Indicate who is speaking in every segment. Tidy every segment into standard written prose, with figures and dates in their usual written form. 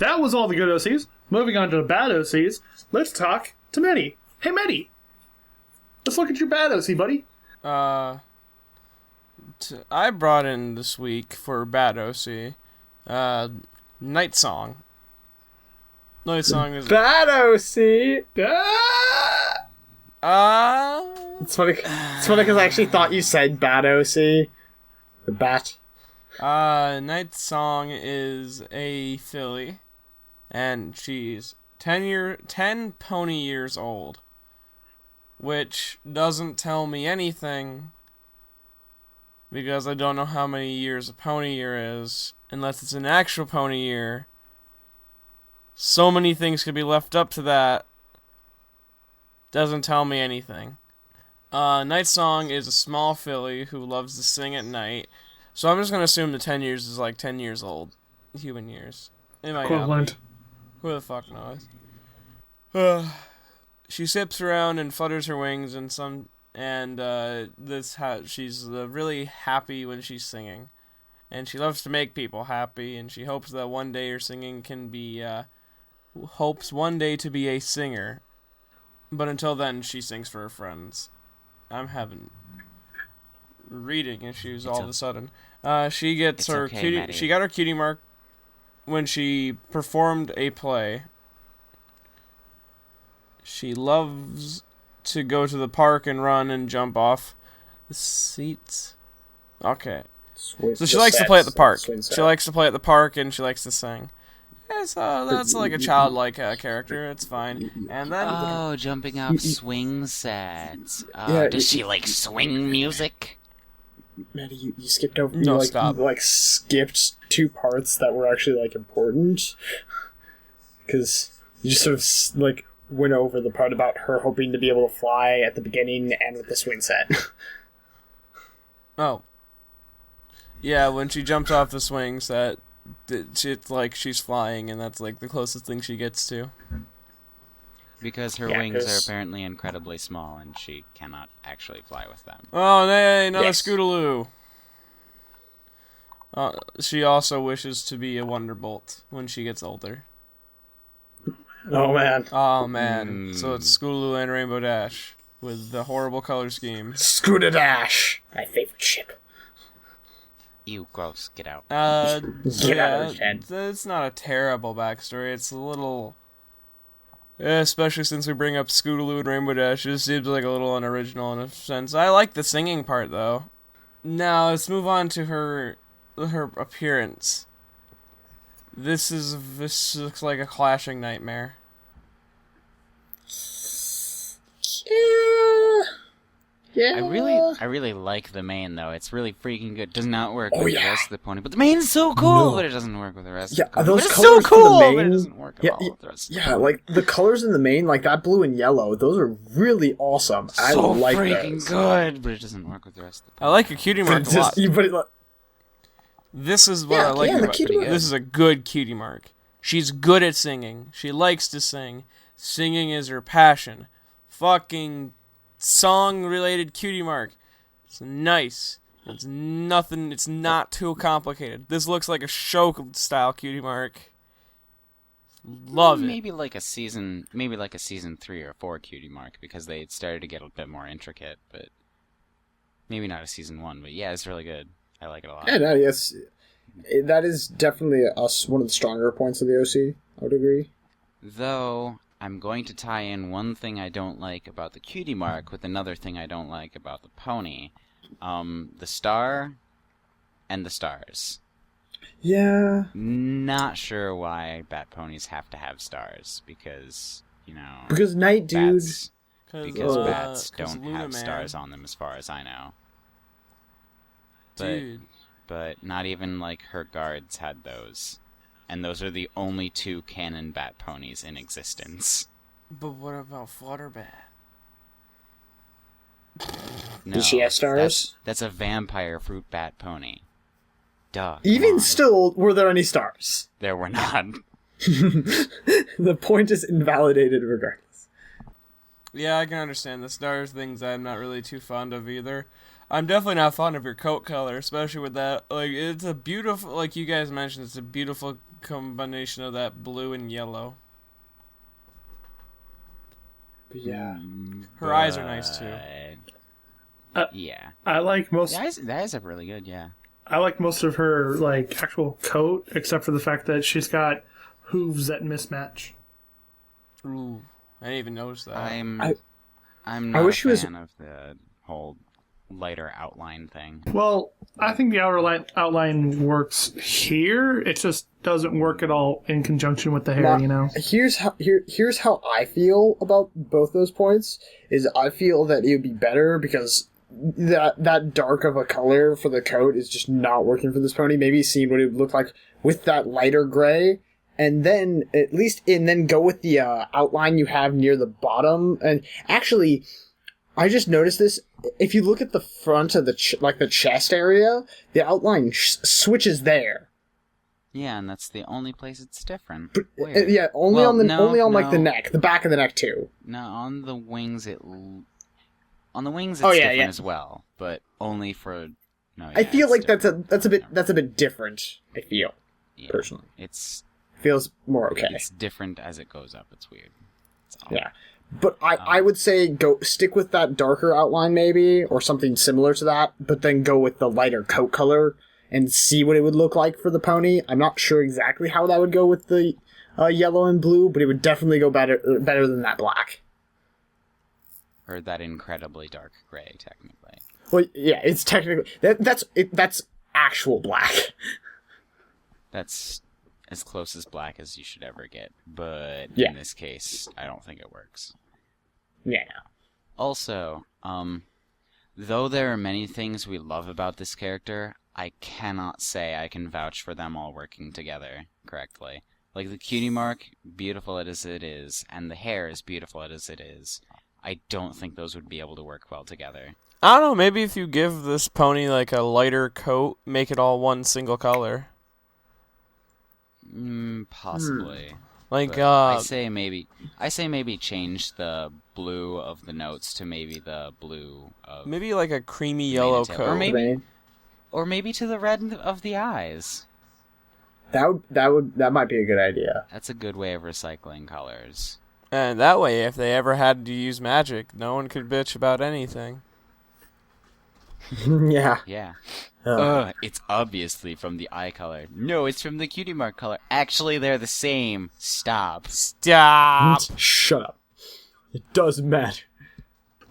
Speaker 1: that was all the good OCs. Moving on to the bad OCs, let's talk to Medi. Hey, Medi. Let's look at your bad OC, buddy.
Speaker 2: I brought in this week for bad OC, Night Song. Night Song is
Speaker 3: bad OC. It's funny. It's funny because I actually thought you said bad OC. The bat.
Speaker 2: Night Song is a filly, and she's 10 pony years old, which doesn't tell me anything because I don't know how many years a pony year is, unless it's an actual pony year. So many things could be left up to that. Doesn't tell me anything. Night Song is a small filly who loves to sing at night. So I'm just going to assume the 10 years is like 10 years old. Human years. It might
Speaker 1: Equivalent.
Speaker 2: Who the fuck knows? She sips around and flutters her wings and she's really happy when she's singing. And she loves to make people happy, and she hopes that one day her singing can be, hopes one day to be a singer. But until then, she sings for her friends. I'm having reading issues all of a sudden. She gets her cutie.
Speaker 4: Maddie.
Speaker 2: She got her cutie mark when she performed a play. She loves to go to the park and run and jump off the seats. Okay. So she likes to play at the park. She likes to play at the park and she likes to sing. Yeah, so that's like a childlike character. It's fine. And then
Speaker 4: jumping off swing sets.
Speaker 3: Yeah,
Speaker 4: does she like swing music?
Speaker 3: Maddie, you skipped over.
Speaker 2: No,
Speaker 3: you,
Speaker 2: stop.
Speaker 3: You, skipped two parts that were actually important. Because you just sort of went over the part about her hoping to be able to fly at the beginning and with the swing set.
Speaker 2: Oh. Yeah, when she jumps off the swing set, it's like she's flying, and that's like the closest thing she gets to.
Speaker 4: Because her wings are apparently incredibly small, and she cannot actually fly with them.
Speaker 2: Oh, nay, not a Scootaloo. She also wishes to be a Wonderbolt when she gets older.
Speaker 3: Oh, man.
Speaker 2: Oh, man. So it's Scootaloo and Rainbow Dash with the horrible color scheme.
Speaker 3: Scooter Dash! My favorite ship.
Speaker 4: Ew, gross. Get out.
Speaker 3: Get out of his head.
Speaker 2: It's not a terrible backstory. It's a little... especially since we bring up Scootaloo and Rainbow Dash, it just seems like a little unoriginal in a sense. I like the singing part, though. Now, let's move on to her appearance. This looks like a clashing nightmare.
Speaker 3: Yeah.
Speaker 4: I really like the mane though. It's really freaking good. Does not work with the rest of the pony, but the mane is so cool. But it doesn't work with the rest.
Speaker 3: Yeah,
Speaker 4: of the pony.
Speaker 3: those
Speaker 4: But it's
Speaker 3: colors
Speaker 4: so cool.
Speaker 3: for the mane,
Speaker 4: but it doesn't work at all with the rest. Of the pony.
Speaker 3: like the colors in the mane, like that blue and yellow. Those are really awesome.
Speaker 4: So
Speaker 3: I like
Speaker 4: freaking
Speaker 3: those.
Speaker 4: good, but it doesn't work with the rest of the pony.
Speaker 2: I like a cutie mark a lot. This is what I like about it. This is a good cutie mark. She's good at singing. She likes to sing. Singing is her passion. Fucking song-related cutie mark. It's nice. It's nothing. It's not too complicated. This looks like a show-style cutie mark. Love it.
Speaker 4: Maybe like a season 3 or 4 cutie mark because they started to get a bit more intricate, but maybe not a season 1. But yeah, it's really good. I like it a lot.
Speaker 3: Yeah, no, yes, that is definitely one of the stronger points of the OC. I would agree.
Speaker 4: Though I'm going to tie in one thing I don't like about the cutie mark with another thing I don't like about the pony. The star and the stars.
Speaker 3: Yeah.
Speaker 4: Not sure why bat ponies have to have stars because,
Speaker 3: Because night dude.
Speaker 4: Bats don't
Speaker 2: Luna
Speaker 4: have
Speaker 2: Man.
Speaker 4: stars on them as far as I know.
Speaker 2: Dude.
Speaker 4: But not even like her guards had those. And those are the only 2 canon bat ponies in existence.
Speaker 2: But what about Flutterbat?
Speaker 4: No,
Speaker 3: Did she have stars?
Speaker 4: That's a vampire fruit bat pony. Duh.
Speaker 3: Even still, were there any stars?
Speaker 4: There were not.
Speaker 3: The point is invalidated regardless.
Speaker 2: Yeah, I can understand the stars things I'm not really too fond of either. I'm definitely not fond of your coat color, especially with that. Like, it's a beautiful, like you guys mentioned, it's a beautiful combination of that blue and yellow.
Speaker 3: Yeah.
Speaker 2: Her eyes are nice too.
Speaker 4: Yeah.
Speaker 1: I like most.
Speaker 4: The eyes are really good, yeah.
Speaker 1: I like most of her like actual coat, except for the fact that she's got hooves that mismatch.
Speaker 2: Ooh, I didn't even notice that.
Speaker 4: I'm
Speaker 3: I
Speaker 4: not
Speaker 3: wish she
Speaker 4: a
Speaker 3: was-
Speaker 4: fan of the whole lighter outline thing.
Speaker 1: Well, I think the outline works here. It just doesn't work at all in conjunction with the hair.
Speaker 3: Here's how I feel about both those points. Is I feel that it would be better because that dark of a color for the coat is just not working for this pony. Maybe seeing what it would look like with that lighter gray, and then then go with the outline you have near the bottom. And actually, I just noticed this. If you look at the front of the chest area, the outline switches there.
Speaker 4: Yeah, and that's the only place it's different.
Speaker 3: But,
Speaker 4: Weird.
Speaker 3: yeah, only
Speaker 4: Well,
Speaker 3: on the
Speaker 4: no.
Speaker 3: like the neck, the back of the neck too.
Speaker 4: No, on the wings it's
Speaker 3: Oh, yeah,
Speaker 4: different
Speaker 3: yeah.
Speaker 4: as well, but only for. No,
Speaker 3: I
Speaker 4: yeah,
Speaker 3: feel
Speaker 4: it's
Speaker 3: like
Speaker 4: different.
Speaker 3: that's a bit different. I feel
Speaker 4: Yeah.
Speaker 3: personally
Speaker 4: It's
Speaker 3: feels more okay.
Speaker 4: It's different as it goes up. It's weird. It's odd.
Speaker 3: Yeah, but I would say stick with that darker outline maybe, or something similar to that, but then go with the lighter coat color and see what it would look like for the pony. I'm not sure exactly how that would go with the yellow and blue, but it would definitely go better than that black.
Speaker 4: Or that incredibly dark gray, technically.
Speaker 3: Well, yeah, it's technically that's actual black.
Speaker 4: That's as close as black as you should ever get, but
Speaker 3: Yeah.
Speaker 4: in this case, I don't think it works.
Speaker 3: Yeah.
Speaker 4: Also, though there are many things we love about this character, I cannot say I can vouch for them all working together correctly. Like, the cutie mark, beautiful as it is, and the hair is beautiful as it is, I don't think those would be able to work well together.
Speaker 2: I don't know, maybe if you give this pony like a lighter coat, make it all one single color.
Speaker 4: Possibly.
Speaker 2: Like,
Speaker 4: But I say maybe change the blue of the notes to maybe the blue of
Speaker 2: maybe like a creamy yellow
Speaker 4: tail.
Speaker 2: coat.
Speaker 4: Or maybe to the red of the eyes.
Speaker 3: That might be a good idea.
Speaker 4: That's a good way of recycling colors.
Speaker 2: And that way, if they ever had to use magic, no one could bitch about anything.
Speaker 3: Yeah.
Speaker 4: Yeah.
Speaker 3: Oh.
Speaker 4: It's obviously from the eye color. No, it's from the cutie mark color. Actually, they're the same. Stop.
Speaker 2: Stop!
Speaker 3: Shut up. It doesn't matter.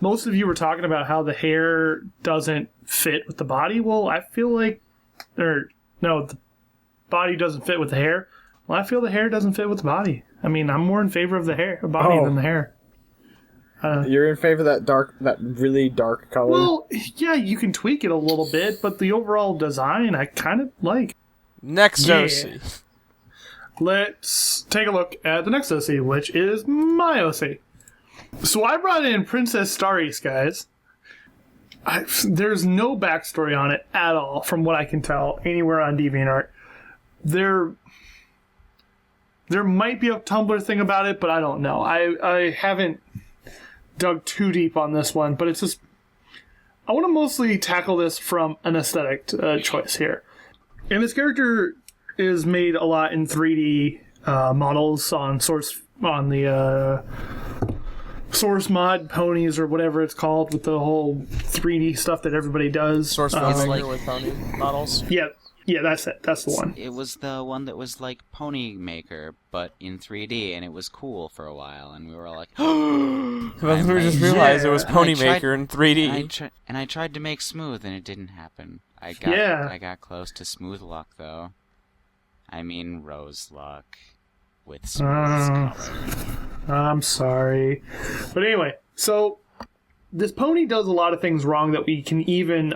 Speaker 1: Most of you were talking about how the hair doesn't fit with the body. Well, I feel like, the body doesn't fit with the hair. Well, I feel the hair doesn't fit with the body. I mean, I'm more in favor of the body than the hair.
Speaker 3: You're in favor of that really dark color?
Speaker 1: Well, yeah, you can tweak it a little bit, but the overall design I kind of like.
Speaker 2: Next
Speaker 1: Yeah.
Speaker 2: OC.
Speaker 1: Let's take a look at the next OC, which is my OC. So I brought in Princess Starry's, guys. There's no backstory on it at all, from what I can tell, anywhere on DeviantArt. There might be a Tumblr thing about it, but I don't know. I haven't dug too deep on this one, but it's just... I want to mostly tackle this from an aesthetic choice here. And this character is made a lot in 3D models on the Source Mod ponies or whatever it's called, with the whole 3D stuff that everybody does.
Speaker 2: Source
Speaker 4: It's
Speaker 2: filmmaker
Speaker 4: like-
Speaker 2: with pony models.
Speaker 1: Yeah, that's it. That's the one.
Speaker 4: It was the one that was like Pony Maker, but in 3D, and it was cool for a while, and we were all like,
Speaker 2: But we just realized it was
Speaker 1: Yeah.
Speaker 4: And I
Speaker 2: Pony
Speaker 4: tried-
Speaker 2: Maker in 3D.
Speaker 4: and I tried to make smooth, and it didn't happen. I
Speaker 1: Yeah.
Speaker 4: got close to smooth luck, though. I mean Rose luck with smooth color.
Speaker 1: I'm sorry. But anyway, so this pony does a lot of things wrong that we can even,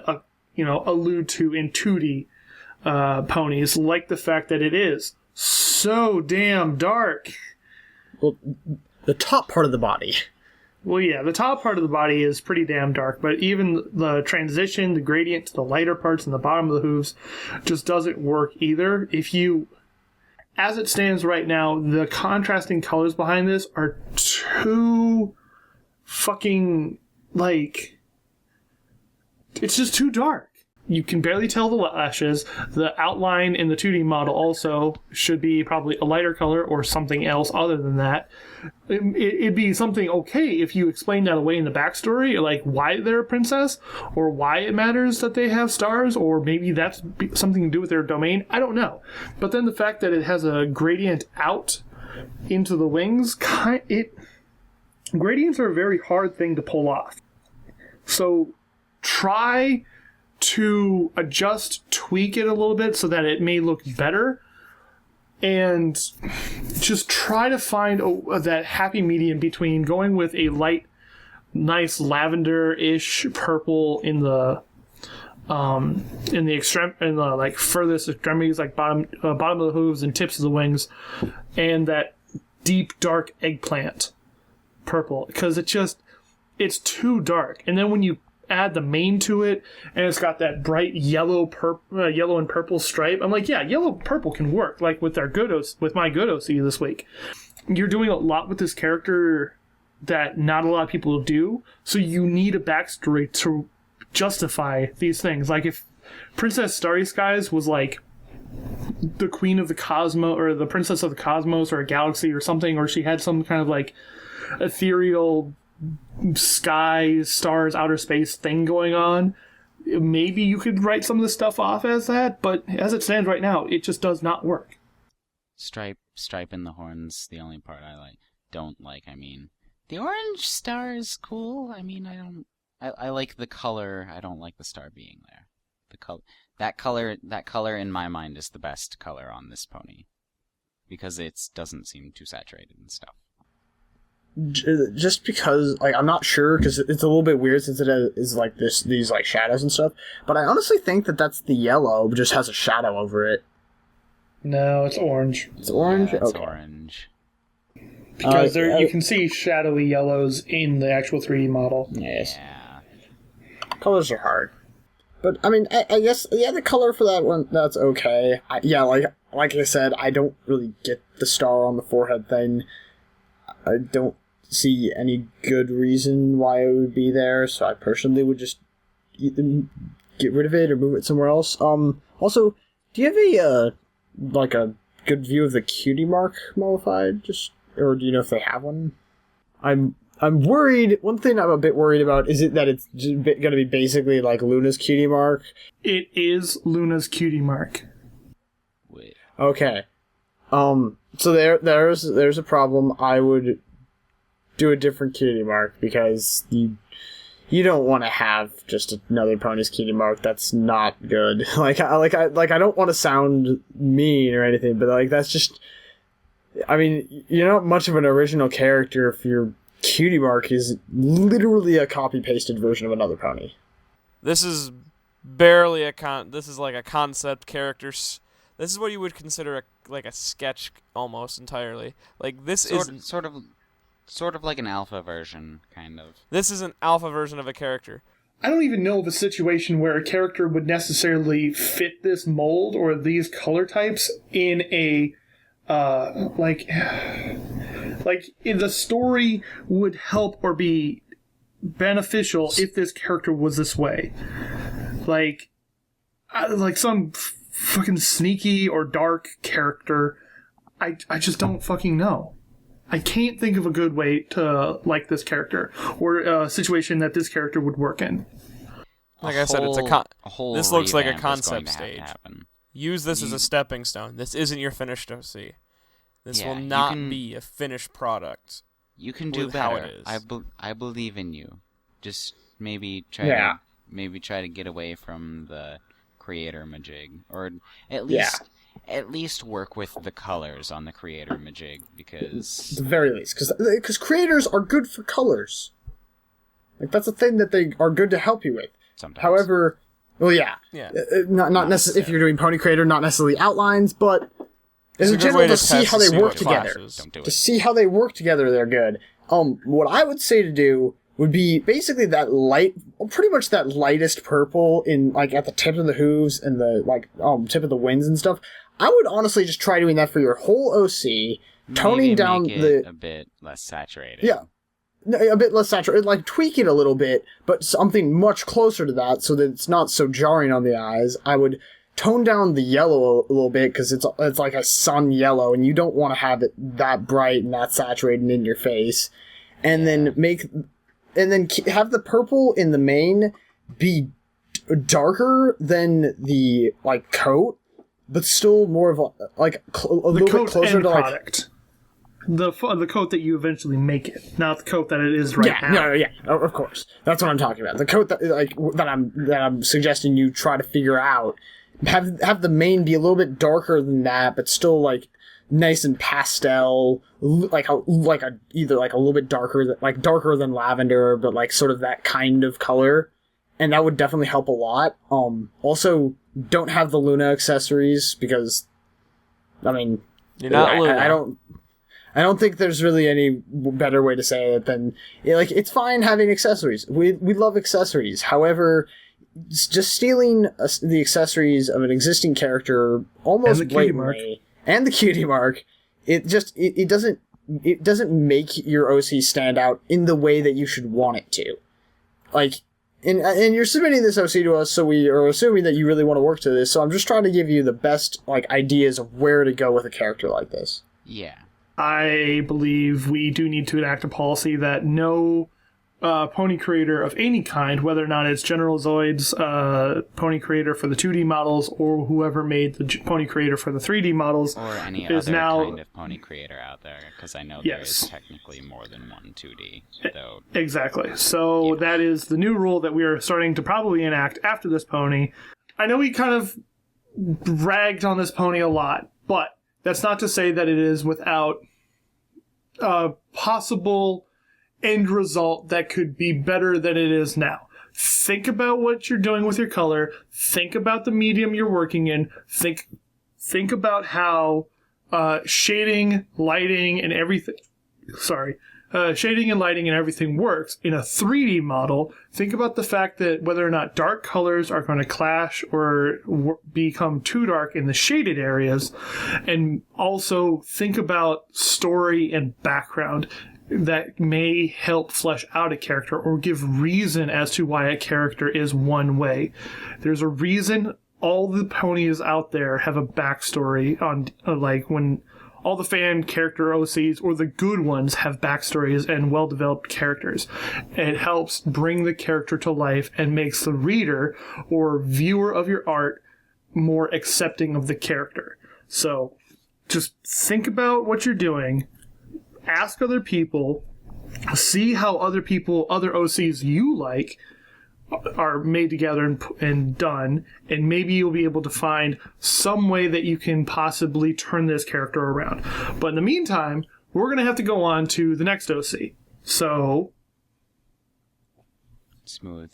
Speaker 1: allude to in 2D ponies, like the fact that it is so damn dark.
Speaker 3: Well, the top part of the body.
Speaker 1: Well, yeah, the top part of the body is pretty damn dark, but even the transition, the gradient to the lighter parts and the bottom of the hooves just doesn't work either. As it stands right now, the contrasting colors behind this are too fucking, it's just too dark. You can barely tell the lashes. The outline in the 2D model also should be probably a lighter color or something else other than that. It'd be something okay if you explain that away in the backstory, like why they're a princess, or why it matters that they have stars, or maybe that's something to do with their domain. I don't know. But then the fact that it has a gradient out into the wings, gradients are a very hard thing to pull off. So try to tweak it a little bit so that it may look better, and just try to find that happy medium between going with a light, nice lavender-ish purple in the like furthest extremities, like bottom of the hooves and tips of the wings, and that deep dark eggplant purple, because it's too dark. And then when you add the mane to it, and it's got that bright yellow and purple stripe, I'm like, yeah, yellow purple can work, like with my good OC this week. You're doing a lot with this character that not a lot of people do, so you need a backstory to justify these things. Like if Princess Starry Skies was like the queen of the cosmos, or the princess of the cosmos, or a galaxy or something, or she had some kind of like ethereal sky, stars, outer space thing going on, maybe you could write some of this stuff off as that, but as it stands right now, it just does not work.
Speaker 4: Stripe in the horns, the only part don't like. I mean, the orange star is cool. I mean, I like the color. I don't like the star being there. That color in my mind is the best color on this pony, because it doesn't seem too saturated and stuff.
Speaker 3: Just because, like, I'm not sure, because it's a little bit weird since it is like these like shadows and stuff, but I honestly think that's the yellow, just has a shadow over it.
Speaker 1: No, it's orange.
Speaker 3: It's orange?
Speaker 4: Yeah, it's
Speaker 3: okay.
Speaker 4: Orange.
Speaker 1: Because you can see shadowy yellows in the actual 3D model.
Speaker 3: Yes.
Speaker 4: Yeah.
Speaker 3: Colors are hard. But, I mean, I guess, yeah, the color for that one, that's okay. Like I said, I don't really get the star on the forehead thing. I don't see any good reason why it would be there, so I personally would just either get rid of it or move it somewhere else. Also, do you have a good view of the cutie mark modified? Or do you know if they have one? I'm worried. One thing I'm a bit worried about is that it's going to be basically like Luna's cutie mark.
Speaker 1: It is Luna's cutie mark.
Speaker 4: Wait.
Speaker 3: Okay. So there's a problem. I would do a different cutie mark, because you don't want to have just another pony's cutie mark. That's not good. I don't want to sound mean or anything, but like that's just. I mean, you're not much of an original character if your cutie mark is literally a copy pasted version of another pony.
Speaker 2: This is barely this is like a concept character. This is what you would consider a sketch almost entirely. Like this is
Speaker 4: sort of like an alpha version, kind of.
Speaker 2: This is an alpha version of a character.
Speaker 1: I don't even know of a situation where a character would necessarily fit this mold or these color types in a like the story would help or be beneficial if this character was this way. Like some fucking sneaky or dark character. I just don't fucking know. I can't think of a good way to like this character or a situation that this character would work in.
Speaker 2: Like I said, it's this looks like a concept stage. Use this as a stepping stone. This isn't your finished OC. This will not be a finished product.
Speaker 4: You can do better. How it is. I believe in you. Just maybe try to get away from the creator majig, or at least work with the colors on the creator majig, because
Speaker 3: at the very least, because creators are good for colors. Like that's a thing that they are good to help you with.
Speaker 4: Sometimes.
Speaker 3: However, well, not necessarily if you're doing pony creator, not necessarily outlines, but in general to see how they work together. To see how they work together, they're good. What I would say to do would be basically that pretty much that lightest purple in like at the tip of the hooves and the tip of the wings and stuff. I would honestly just try doing that for your whole OC, toning down
Speaker 4: a bit less saturated.
Speaker 3: Yeah, a bit less saturated, like tweak it a little bit, but something much closer to that so that it's not so jarring on the eyes. I would tone down the yellow a little bit because it's like a sun yellow, and you don't want to have it that bright and that saturated in your face. And then have the purple in the mane be darker than the like coat, but still more of a little bit closer to
Speaker 1: product. The coat that you eventually make it, not the coat that it is right now.
Speaker 3: Of course, that's what I'm talking about. The coat that I'm suggesting you try to figure out. Have the mane be a little bit darker than that, but still like nice and pastel, either like a little bit darker than lavender, but like sort of that kind of color, and that would definitely help a lot. Also, don't have the Luna accessories because, I mean,
Speaker 2: you're not Luna.
Speaker 3: I don't think there's really any better way to say it than it's fine having accessories. We love accessories. However, just stealing the accessories of an existing character almost blatantly, and the cutie mark, it doesn't make your OC stand out in the way that you should want it to. And you're submitting this OC to us, so we are assuming that you really want to work to this. So I'm just trying to give you the best ideas of where to go with a character like this.
Speaker 4: Yeah.
Speaker 1: I believe we do need to enact a policy that no pony creator of any kind, whether or not it's General Zoid's pony creator for the 2D models or whoever made the pony creator for the 3D models,
Speaker 4: or any other kind of pony creator out there, because I know there is technically more than one 2D. Though.
Speaker 1: Exactly. So that is the new rule that we are starting to probably enact after this pony. I know we kind of ragged on this pony a lot, but that's not to say that it is without a possible end result that could be better than it is now. Think about what you're doing with your color. Think about the medium you're working in. Think about how shading, lighting, and everything. Shading and lighting and everything works in a 3D model. Think about the fact that whether or not dark colors are going to clash or become too dark in the shaded areas. And also think about story and background that may help flesh out a character or give reason as to why a character is one way. There's a reason all the ponies out there have a backstory on, when all the fan character OCs, or the good ones, have backstories and well-developed characters. It helps bring the character to life and makes the reader or viewer of your art more accepting of the character. So just think about what you're doing. Ask other people. See how other OCs you like are made together and done, and maybe you'll be able to find some way that you can possibly turn this character around. But in the meantime, we're going to have to go on to the next OC. So...
Speaker 4: Smooth.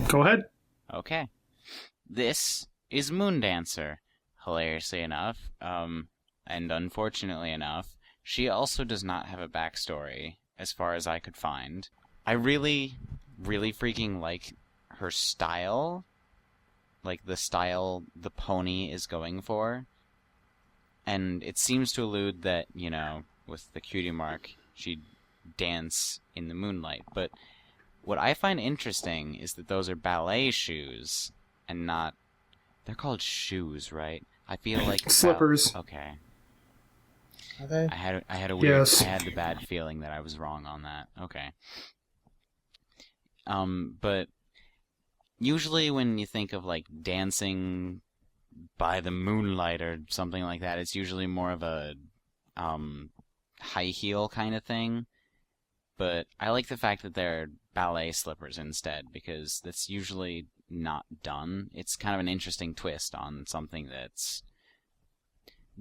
Speaker 1: Go ahead.
Speaker 4: Okay. This is Moondancer. Hilariously enough, and unfortunately enough, she also does not have a backstory, as far as I could find. I really freaking like her style, like the style the pony is going for, and it seems to allude that, with the cutie mark, she'd dance in the moonlight, but what I find interesting is that those are ballet shoes, and not... They're called shoes, right? I feel like...
Speaker 1: Slippers.
Speaker 4: Okay.
Speaker 3: Are they?
Speaker 4: I had a weird...
Speaker 1: Yes.
Speaker 4: I had the bad feeling that I was wrong on that. Okay. But usually when you think of dancing by the moonlight or something like that, it's usually more of a high heel kind of thing. But I like the fact that they're ballet slippers instead, because that's usually not done. It's kind of an interesting twist on something that's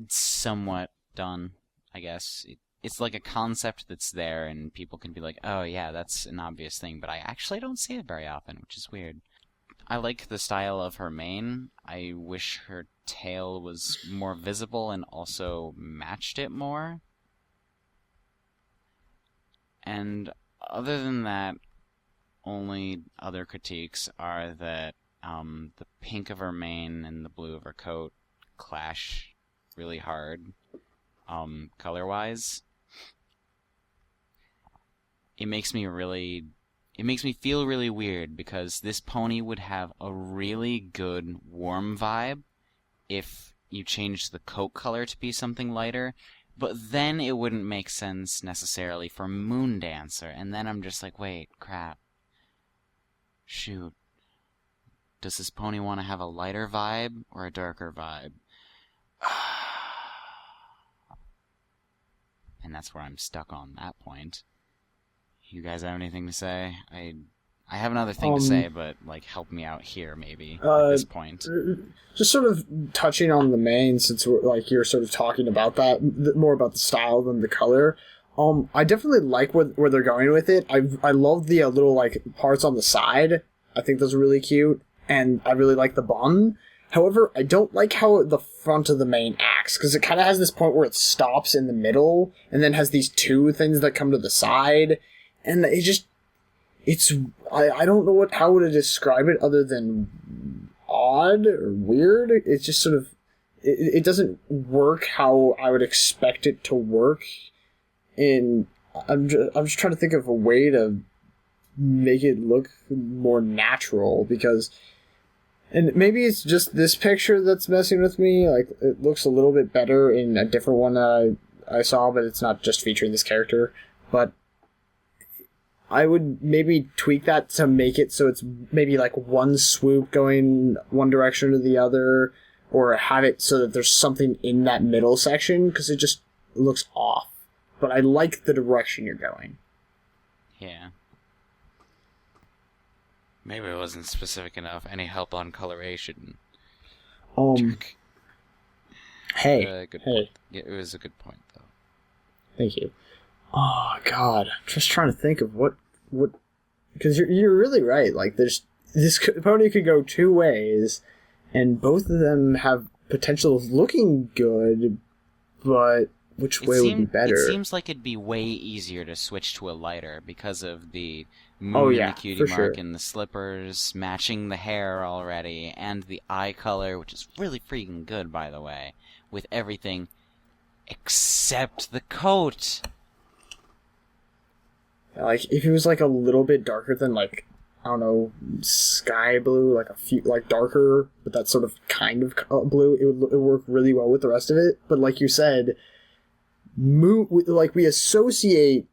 Speaker 4: somewhat done, I guess. It's like a concept that's there, and people can be like, oh yeah, that's an obvious thing, but I actually don't see it very often, which is weird. I like the style of her mane. I wish her tail was more visible and also matched it more. And other than that, only other critiques are that the pink of her mane and the blue of her coat clash really hard, color-wise. it makes me feel really weird because this pony would have a really good warm vibe if you changed the coat color to be something lighter, but then it wouldn't make sense necessarily for Moon Dancer, and then I'm just like, wait, crap. Shoot. Does this pony want to have a lighter vibe or a darker vibe? And that's where I'm stuck on that point. You guys have anything to say? I have another thing to say, but like help me out here maybe at this point.
Speaker 3: Just sort of touching on the mane, since like you're sort of talking about that more about the style than the color. I definitely like where they're going with it. I love the little like parts on the side. I think those are really cute, and I really like the bun. However, I don't like how the front of the mane acts, because it kind of has this point where it stops in the middle, and then has these two things that come to the side, and I don't know how to describe it other than odd or weird. It's just sort of, it doesn't work how I would expect it to work. And I'm just trying to think of a way to make it look more natural, because, and maybe it's just this picture that's messing with me. Like, it looks a little bit better in a different one that I saw, but it's not just featuring this character. But I would maybe tweak that to make it so it's maybe like one swoop going one direction or the other, or have it so that there's something in that middle section, because it just looks off. But I like the direction you're going.
Speaker 4: Yeah. Maybe it wasn't specific enough. Any help on coloration? Jerk.
Speaker 3: Hey.
Speaker 4: Good
Speaker 3: hey.
Speaker 4: Point. Yeah, it was a good point, though.
Speaker 3: Thank you. Oh God, I'm just trying to think of what, because you're really right. Like, this pony could go two ways, and both of them have potential of looking good, but which way would be better?
Speaker 4: It seems like it'd be way easier to switch to a lighter because of the moon and the cutie mark and the slippers matching the hair already, and the eye color, which is really freaking good, by the way, with everything except the coat.
Speaker 3: Like, if it was like a little bit darker than, like, I don't know, sky blue, like a few, like darker, but that sort of kind of blue, it would work really well with the rest of it. But like you said, we associate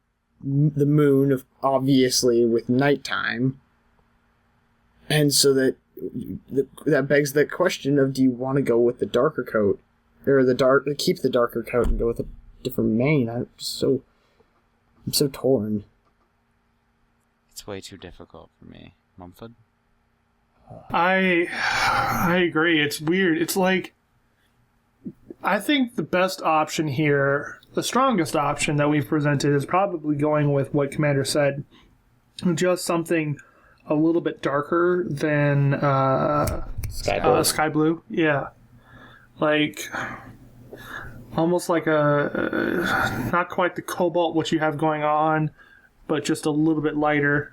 Speaker 3: the moon obviously with nighttime, and so that begs the question of, do you want to go with the darker coat, or keep the darker coat and go with a different mane? I'm so torn.
Speaker 4: It's way too difficult for me. Mumford?
Speaker 1: I agree. It's weird. It's like, I think the best option here, the strongest option that we've presented, is probably going with what Commander said. Just something a little bit darker than sky blue. Yeah. Like, almost like not quite the cobalt what you have going on, but just a little bit lighter.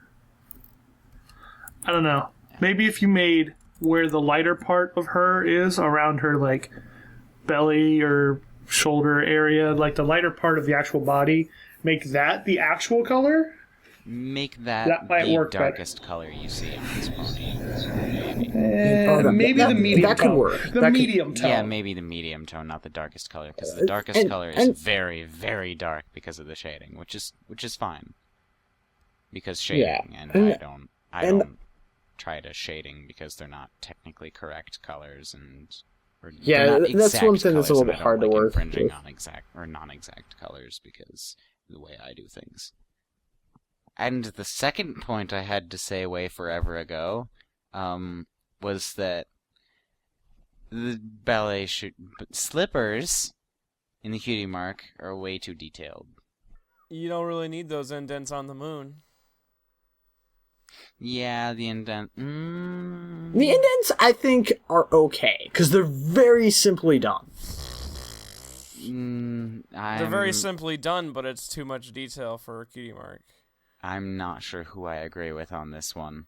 Speaker 1: I don't know. Maybe if you made where the lighter part of her is, around her, like, belly or shoulder area, like the lighter part of the actual body, make that the actual color?
Speaker 4: Make that the darkest color you see on this pony.
Speaker 1: Maybe the medium
Speaker 3: that
Speaker 1: tone.
Speaker 3: Could work.
Speaker 1: The medium tone.
Speaker 4: Yeah, maybe the medium tone, not the darkest color, because the darkest color is very, very dark because of the shading, which is fine. Because shading, I don't try to shading because they're not technically correct colors,
Speaker 3: that's one thing that's a little bit hard to work
Speaker 4: infringing on exact or non-exact colors because of the way I do things. And the second point I had to say way forever ago was that the ballet slippers in the cutie mark are way too detailed.
Speaker 2: You don't really need those indents on the moon.
Speaker 4: Yeah, the indent.
Speaker 3: The indents, I think, are okay, because they're very simply done.
Speaker 2: They're very simply done, but it's too much detail for a cutie mark.
Speaker 4: I'm not sure who I agree with on this one.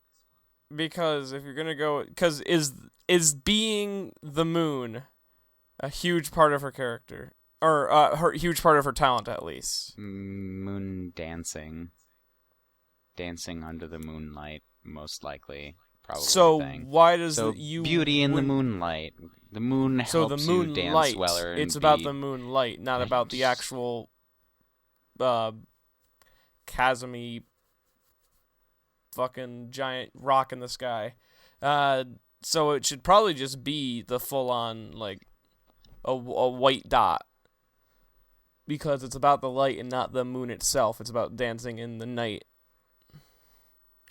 Speaker 2: Because if you're gonna go, because is being the moon a huge part of her character, or huge part of her talent at least?
Speaker 4: Moon dancing. dancing under the moonlight, most likely, probably.
Speaker 2: So
Speaker 4: thing.
Speaker 2: why does
Speaker 4: So beauty in the moonlight. The moon
Speaker 2: so
Speaker 4: helps
Speaker 2: the
Speaker 4: you
Speaker 2: moonlight,
Speaker 4: dance weller. And
Speaker 2: it's about the moonlight, not about the actual chasmy fucking giant rock in the sky. So it should probably just be the full-on, like, a white dot. Because it's about the light and not the moon itself. It's about dancing in the night.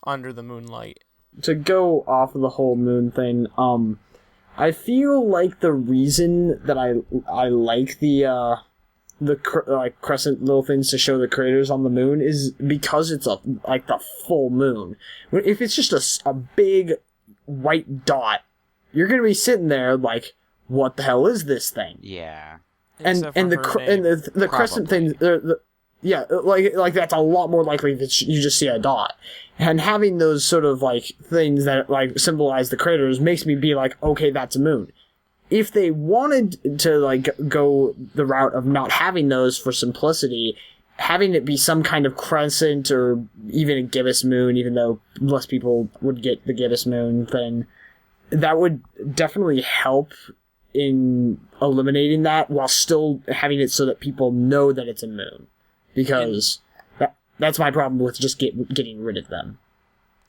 Speaker 2: Under the moonlight.
Speaker 3: To go off of the whole moon thing, I feel like the reason that I like the crescent little things to show the craters on the moon is because it's like the full moon. If it's just a big white dot, you're gonna be sitting there like, what the hell is this thing?
Speaker 4: Yeah.
Speaker 3: And the crescent thing, like that's a lot more likely that you just see a dot. And having those sort of like things that like symbolize the craters makes me be like, okay, that's a moon. If they wanted to like go the route of not having those for simplicity, having it be some kind of crescent or even a gibbous moon, even though less people would get the gibbous moon thing, that would definitely help in eliminating that while still having it so that people know that it's a moon. Because that's my problem with just getting rid of them.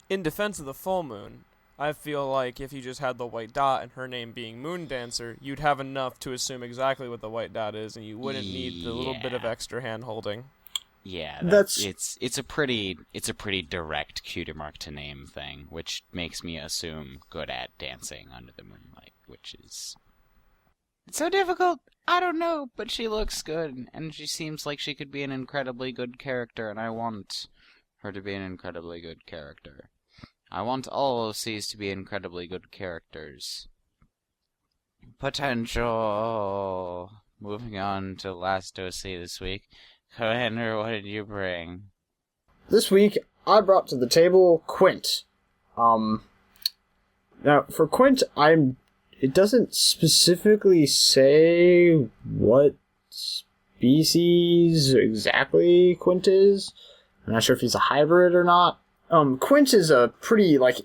Speaker 2: In defense of the full moon, I feel like if you just had the white dot and her name being Moon Dancer, you'd have enough to assume exactly what the white dot is, and you wouldn't need the little bit of extra hand-holding.
Speaker 4: Yeah,
Speaker 3: that's
Speaker 4: it's a pretty direct cutie mark to name thing, which makes me assume good at dancing under the moonlight, which is it's so difficult. I don't know, but she looks good, and she seems like she could be an incredibly good character, and I want her to be an incredibly good character. I want all OCs to be incredibly good characters. Potential. Moving on to last OC this week. Commander, what did you bring?
Speaker 3: This week, I brought to the table Quint. Now, for Quint, it doesn't specifically say what species exactly Quint is. I'm not sure if he's a hybrid or not. Quint is a pretty, like,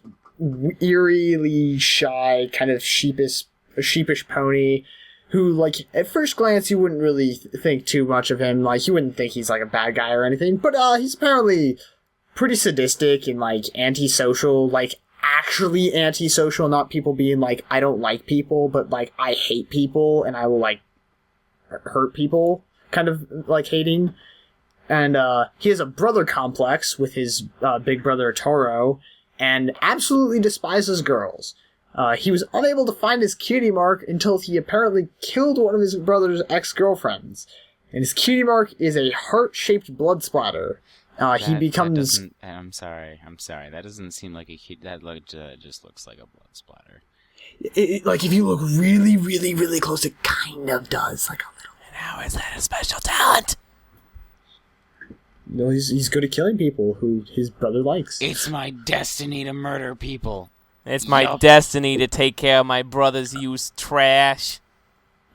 Speaker 3: eerily shy, kind of sheepish pony who, like, at first glance you wouldn't really think too much of him. Like, you wouldn't think he's, like, a bad guy or anything. But, he's apparently pretty sadistic and, like, antisocial, like, actually antisocial, not people being like, I don't like people, but like, I hate people and I will like hurt people, kind of like hating. And he has a brother complex with his big brother Toro and absolutely despises girls. He was unable to find his cutie mark until he apparently killed one of his brother's ex-girlfriends. And his cutie mark is a heart-shaped blood splatter. He becomes...
Speaker 4: I'm sorry. That doesn't seem like a cute... That just looks like a blood splatter.
Speaker 3: Like, if you look really, really, really close, it kind of does. Like a little...
Speaker 2: And how is that a special talent?
Speaker 3: No, he's good at killing people who his brother likes.
Speaker 4: It's my destiny to murder people.
Speaker 2: It's my destiny to take care of my brother's used trash.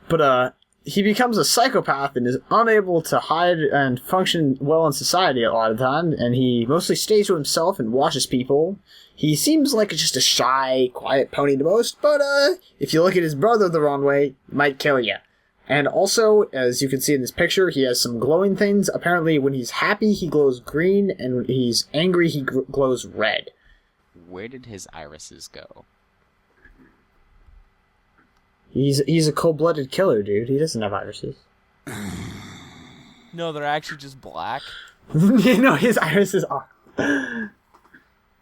Speaker 3: But, he becomes a psychopath and is unable to hide and function well in society a lot of the time, and he mostly stays to himself and watches people. He seems like just a shy, quiet pony to most, but if you look at his brother the wrong way, he might kill you. And also, as you can see in this picture, he has some glowing things. Apparently, when he's happy, he glows green, and when he's angry, he glows red.
Speaker 4: Where did his irises go?
Speaker 3: He's a cold-blooded killer, dude. He doesn't have irises.
Speaker 2: No, they're actually just black.
Speaker 3: His irises are.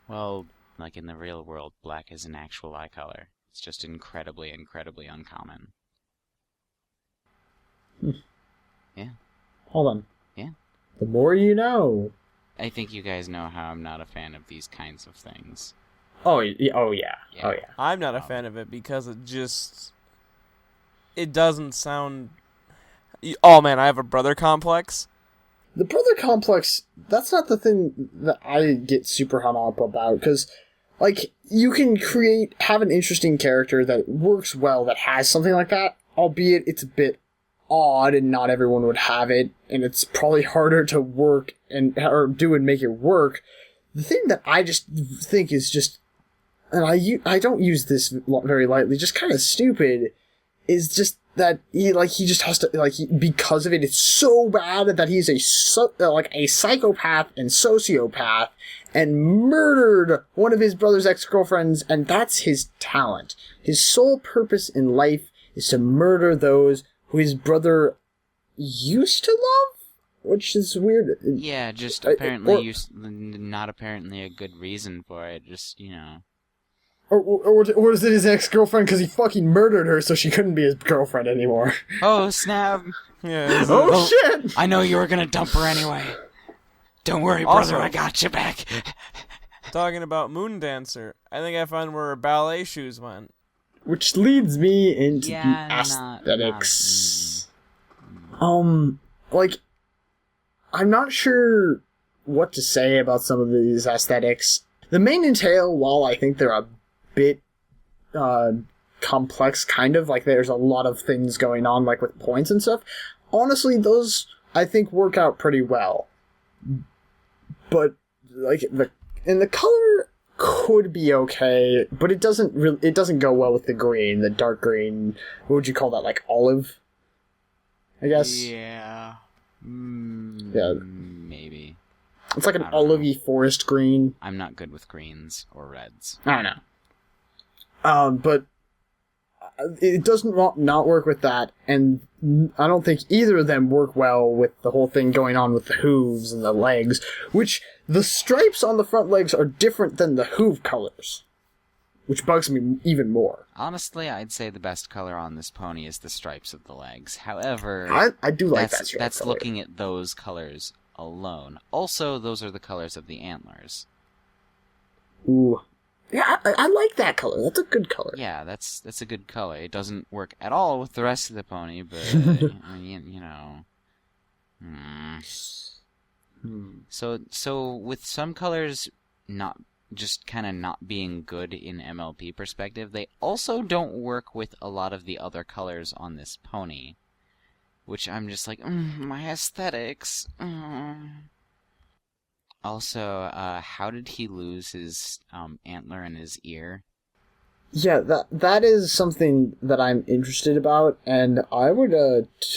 Speaker 4: Well, like in the real world, black is an actual eye color. It's just incredibly, incredibly uncommon. Yeah.
Speaker 3: Hold on.
Speaker 4: Yeah.
Speaker 3: The more you know.
Speaker 4: I think you guys know how I'm not a fan of these kinds of things.
Speaker 3: Oh yeah.
Speaker 2: I'm not a fan of it because it doesn't sound... Oh man, I have a brother complex.
Speaker 3: The brother complex, that's not the thing that I get super hung up about, because, like, you can have an interesting character that works well, that has something like that, albeit it's a bit odd and not everyone would have it, and it's probably harder to work or do and make it work the thing that I just think is just, and I don't use this very lightly, just kind of stupid, is just that he just has to, because of it, it's so bad that he's a psychopath and sociopath and murdered one of his brother's ex-girlfriends, and that's his talent. His sole purpose in life is to murder those who his brother used to love? Which is weird.
Speaker 4: Yeah, just apparently not apparently a good reason for it, just,
Speaker 3: Or is it his ex-girlfriend because he fucking murdered her so she couldn't be his girlfriend anymore?
Speaker 4: Oh, snap.
Speaker 2: Yeah.
Speaker 3: Oh, shit!
Speaker 4: I know you were gonna dump her anyway. Don't worry, brother, I got you back.
Speaker 2: Talking about Moon Dancer, I think I found where her ballet shoes went.
Speaker 3: Which leads me into the
Speaker 4: not
Speaker 3: aesthetics. I'm not sure what to say about some of these aesthetics. The mane and tail, while I think they're a bit complex, kind of, there's a lot of things going on, with points and stuff, honestly, those, I think, work out pretty well. But, the color could be okay, but it doesn't go well with the green, the dark green. What would you call that? Olive? I guess?
Speaker 4: Yeah.
Speaker 3: Yeah.
Speaker 4: Maybe.
Speaker 3: It's like an olivey forest green.
Speaker 4: I'm not good with greens or reds.
Speaker 3: I don't know. But it doesn't not work with that, and I don't think either of them work well with the whole thing going on with the hooves and the legs, which the stripes on the front legs are different than the hoof colors, which bugs me even more.
Speaker 4: Honestly, I'd say the best color on this pony is the stripes of the legs. However,
Speaker 3: I do like that stripe
Speaker 4: That's
Speaker 3: color.
Speaker 4: looking at those colors alone. Also, those are the colors of the antlers.
Speaker 3: Ooh. Yeah, I like that color. That's a good color.
Speaker 4: Yeah, that's a good color. It doesn't work at all with the rest of the pony, but, So with some colors not just kind of not being good in MLP perspective, they also don't work with a lot of the other colors on this pony. Which I'm just like, my aesthetics. Also, how did he lose his antler in his ear?
Speaker 3: Yeah, that is something that I'm interested about, and I would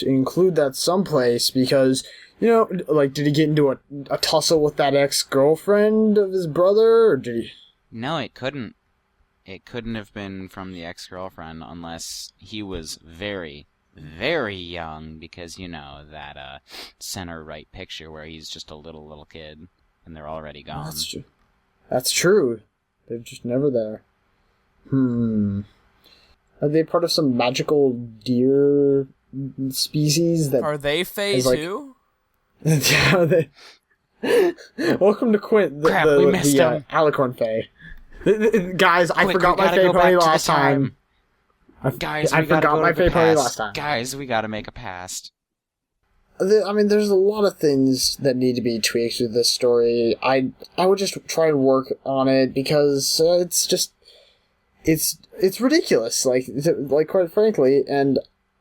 Speaker 3: include that someplace because, did he get into a tussle with that ex-girlfriend of his brother, or did he...
Speaker 4: No, it couldn't. It couldn't have been from the ex-girlfriend unless he was very, very young, because, that center right picture where he's just a little kid, and they're already gone.
Speaker 3: That's true. That's true. They're just never there. Are they part of some magical deer species that...
Speaker 2: Are they Fae too?
Speaker 3: Yeah, they... Welcome to Quint, the Alicorn Fae. Guys, I forgot my Fae pony last time.
Speaker 4: Guys,
Speaker 3: I forgot my Fae pony last time.
Speaker 4: Guys, we gotta make a past.
Speaker 3: There's a lot of things that need to be tweaked with this story. I would just try and work on it because it's just... It's ridiculous, quite frankly, and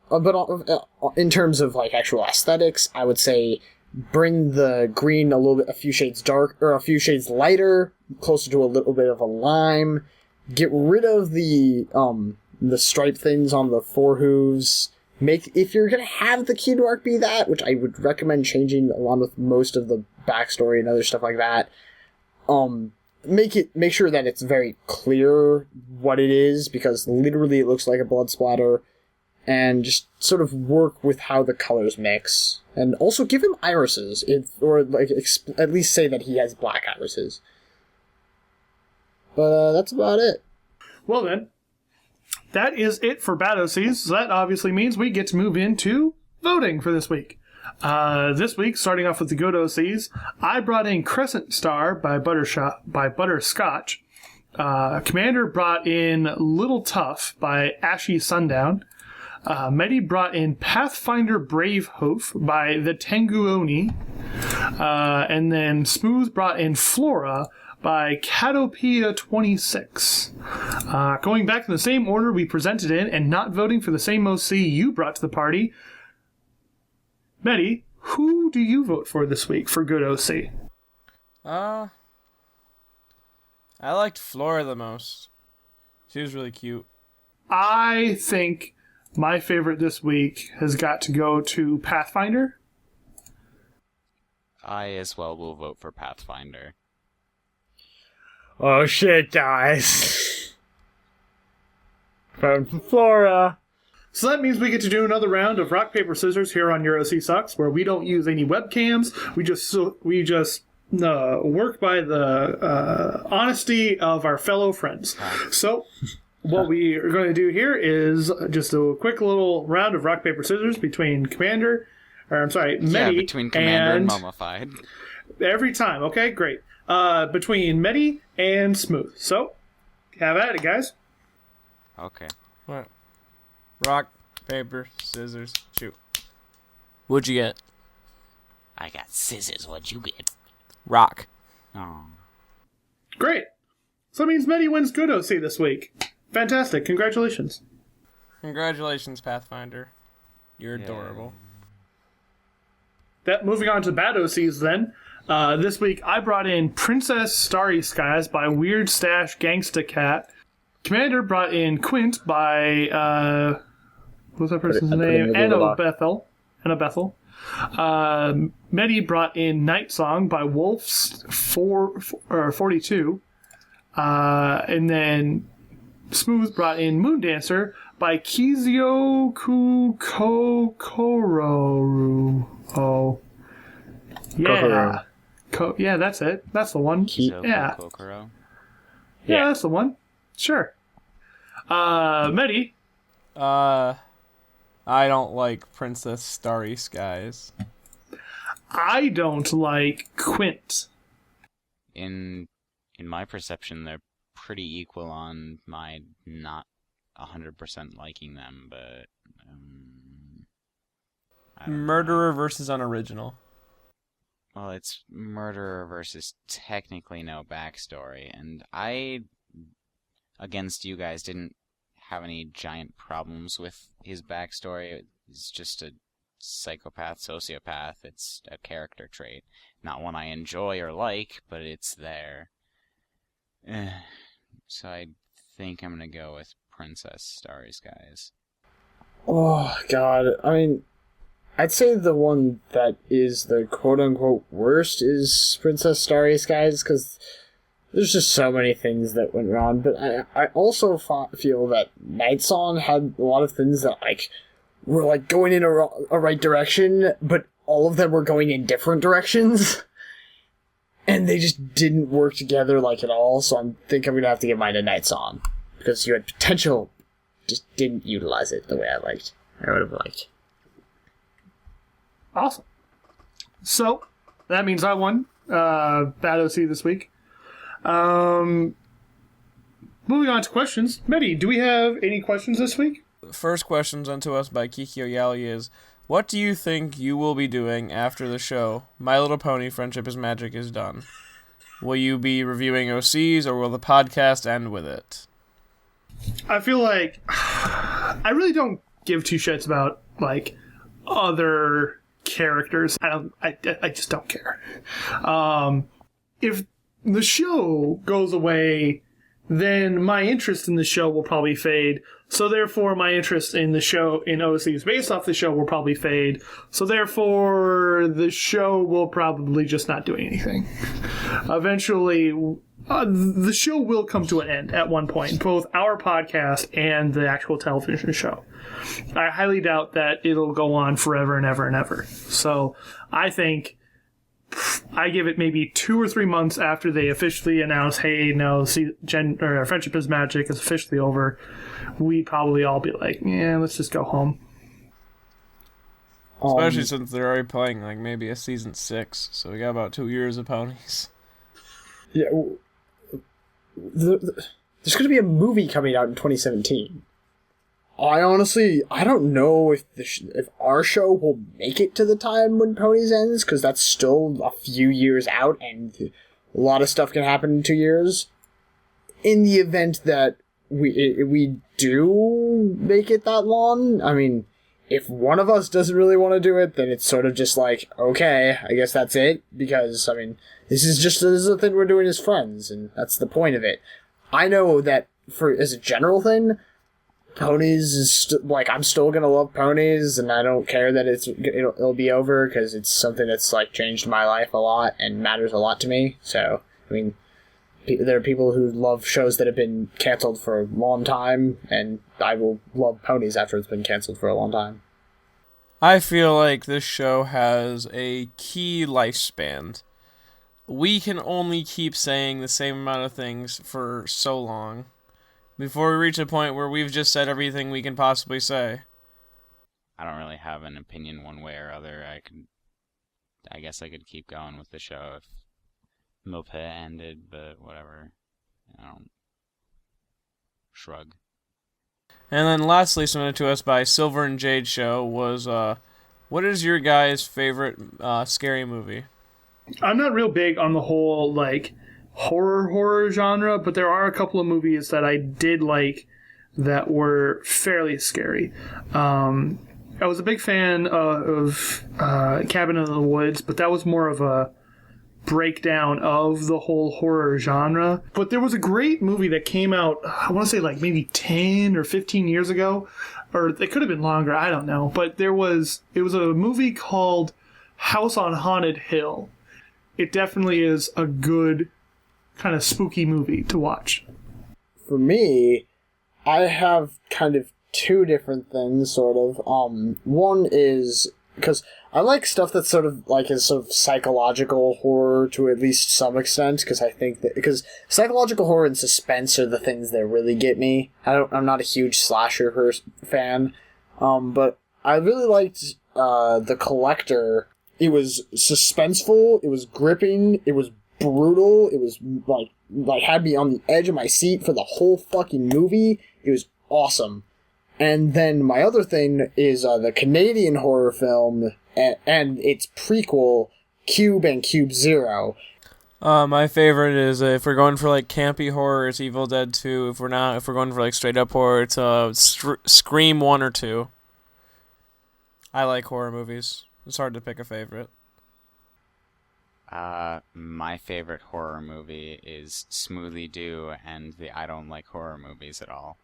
Speaker 3: but in terms of actual aesthetics, I would say bring the green a few shades dark or a few shades lighter, closer to a little bit of a lime. Get rid of the stripe things on the forehooves. If you're gonna have the key mark be that, which I would recommend changing along with most of the backstory and other stuff like that. Make sure that it's very clear what it is, because literally it looks like a blood splatter, and just sort of work with how the colors mix. And also give him irises, at least say that he has black irises. But that's about it.
Speaker 1: Well then, that is it for Battlesea, so that obviously means we get to move into voting for this week. This week, starting off with the Godot Seas, I brought in Crescent Star by Butterscotch. Commander brought in Little Tough by Ashy Sundown. Medi brought in Pathfinder Brave Hoof by the Tenguoni. And then Smooth brought in Flora by Catopia 26. Going back in the same order we presented in and not voting for the same OC you brought to the party, Medi, who do you vote for this week for Good OC?
Speaker 2: I liked Flora the most. She was really cute.
Speaker 1: I think my favorite this week has got to go to Pathfinder.
Speaker 4: I as well will vote for Pathfinder.
Speaker 3: Oh shit, guys. Vote for Flora.
Speaker 1: So that means we get to do another round of rock, paper, scissors here on EuroC Sucks, where we don't use any webcams. We just work by the honesty of our fellow friends. So what we are going to do here is just a quick little round of rock, paper, scissors between Medi
Speaker 4: between Commander and
Speaker 1: and
Speaker 4: Mummified.
Speaker 1: every time. Okay, great. Between Medi and Smooth. So have at it, guys.
Speaker 4: Okay.
Speaker 2: What? Rock, paper, scissors, shoot. What'd you get?
Speaker 4: I got scissors. What'd you get?
Speaker 2: Rock.
Speaker 4: Oh.
Speaker 1: Great. So that means Medi wins Good OC this week. Fantastic. Congratulations.
Speaker 2: Congratulations, Pathfinder. You're
Speaker 4: Yeah.
Speaker 2: adorable.
Speaker 1: Moving on to bad OCs then. This week I brought in Princess Starry Skies by Weird Stash Gangsta Cat. Commander brought in Quint by what's that person's name? Anna Bethel. Medi brought in Night Song by Wolf's 42. And then Smooth brought in Moon Dancer by Kizio Kororu. Oh. Yeah. Yeah, that's it. That's the one. Yeah.
Speaker 4: Kokoro.
Speaker 1: Yeah, that's the one. Sure. Medi.
Speaker 2: I don't like Princess Starry Skies.
Speaker 1: I don't like Quint.
Speaker 4: In my perception, they're pretty equal on my not 100% liking them, but I don't know.
Speaker 2: Murderer versus unoriginal.
Speaker 4: Well, it's murderer versus technically no backstory, and I, against you guys, didn't have any giant problems with his backstory. It's just a psychopath, sociopath. It's a character trait. Not one I enjoy or like, but it's there. So I think I'm gonna go with Princess Starry Skies.
Speaker 3: Oh, God. I mean, I'd say the one that is the quote-unquote worst is Princess Starry Skies, because there's just so many things that went wrong. But I also feel that Night Song had a lot of things that, like, were, like, going in a right direction, but all of them were going in different directions. And they just didn't work together, like, at all, so I think I'm gonna have to give mine to Night Song. Because you had potential, just didn't utilize it the way I would have liked.
Speaker 1: Awesome. So, that means I won Bad OC this week. Moving on to questions. Medi, do we have any questions this week?
Speaker 2: First question sent to us by Kiki Oyali is, what do you think you will be doing after the show My Little Pony Friendship is Magic is done? Will you be reviewing OCs, or will the podcast end with it?
Speaker 1: I feel like I really don't give two shits about, like, other characters. I just don't care. If the show goes away, then my interest in the show will probably fade. So therefore, my interest in the show, in OCs based off the show, will probably fade. So therefore, the show will probably just not do anything. Eventually, the show will come to an end at one point, both our podcast and the actual television show. I highly doubt that it'll go on forever and ever and ever. So I think I give it maybe 2 or 3 months after they officially announce, hey, no, Friendship is Magic is officially over. We'd probably all be like, yeah, let's just go home.
Speaker 2: Especially since they're already playing, like, maybe a season 6, so we got about 2 years of ponies.
Speaker 3: Yeah, there's going to be a movie coming out in 2017. I don't know if if our show will make it to the time when Ponies ends, because that's still a few years out, and a lot of stuff can happen in 2 years. In the event that we do make it that long, I mean, if one of us doesn't really want to do it, then it's sort of just like, okay, I guess that's it, because, I mean, this is a thing we're doing as friends, and that's the point of it. I know that, as a general thing, ponies is, I'm still gonna love ponies, and I don't care that it'll be over, because it's something that's, changed my life a lot, and matters a lot to me, so, I mean, there are people who love shows that have been canceled for a long time, and I will love ponies after it's been canceled for a long time.
Speaker 2: I feel like this show has a key lifespan. We can only keep saying the same amount of things for so long before we reach a point where we've just said everything we can possibly say.
Speaker 4: I don't really have an opinion one way or other. I guess I could keep going with the show if Milpet ended, but whatever. I don't. Shrug.
Speaker 2: And then lastly, submitted to us by Silver and Jade Show was, what is your guys' favorite scary movie?
Speaker 1: I'm not real big on the whole, horror genre, but there are a couple of movies that I did like that were fairly scary. I was a big fan of Cabin in the Woods, but that was more of a breakdown of the whole horror genre. But there was a great movie that came out, I want to say maybe 10 or 15 years ago, or it could have been longer, I don't know. But it was a movie called House on Haunted Hill. It definitely is a good kind of spooky movie to watch.
Speaker 3: For me, I have kind of two different things, sort of. One is, because I like stuff that's sort of is sort of psychological horror to at least some extent, because I think that, because psychological horror and suspense are the things that really get me. I'm not a huge slasher fan, but I really liked The Collector. It was suspenseful, it was gripping, it was brutal, it was had me on the edge of my seat for the whole fucking movie. It was awesome. And then my other thing is the Canadian horror film and its prequel, Cube and Cube Zero.
Speaker 2: My favorite is, if we're going for campy horror, it's Evil Dead 2. If we're going for straight up horror, it's Scream 1 or 2. I like horror movies. It's hard to pick a favorite.
Speaker 4: My favorite horror movie is Smoothie Doo and the I Don't Like Horror Movies at All.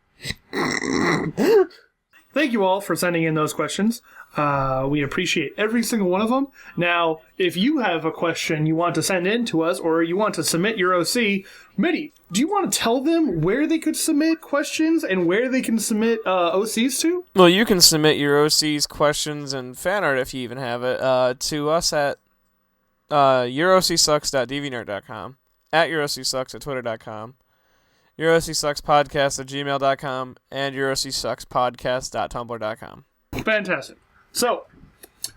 Speaker 1: Thank you all for sending in those questions. We appreciate every single one of them. Now, if you have a question you want to send in to us, or you want to submit your OC, Mitty, do you want to tell them where they could submit questions and where they can submit OCs to?
Speaker 2: Well, you can submit your OCs, questions, and fan art, if you even have it, to us at yourocsucks.dvnerd.com, at yourocsucks@twitter.com, yourocsuckspodcast@gmail.com, and yourocsuckspodcast.tumblr.com.
Speaker 1: Fantastic. So,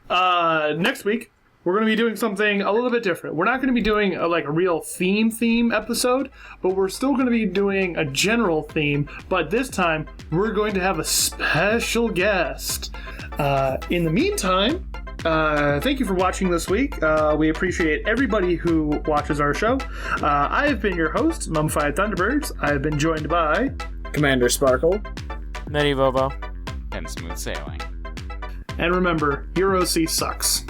Speaker 1: next week, we're going to be doing something a little bit different. We're not going to be doing a real theme episode, but we're still going to be doing a general theme, but this time, we're going to have a special guest. In the meantime, thank you for watching this week. We appreciate everybody who watches our show. I have been your host, Mummified Thunderbirds. I have been joined by
Speaker 3: Commander Sparkle,
Speaker 2: Medivovo,
Speaker 4: And Smooth Sailing.
Speaker 1: And remember, your OC sucks.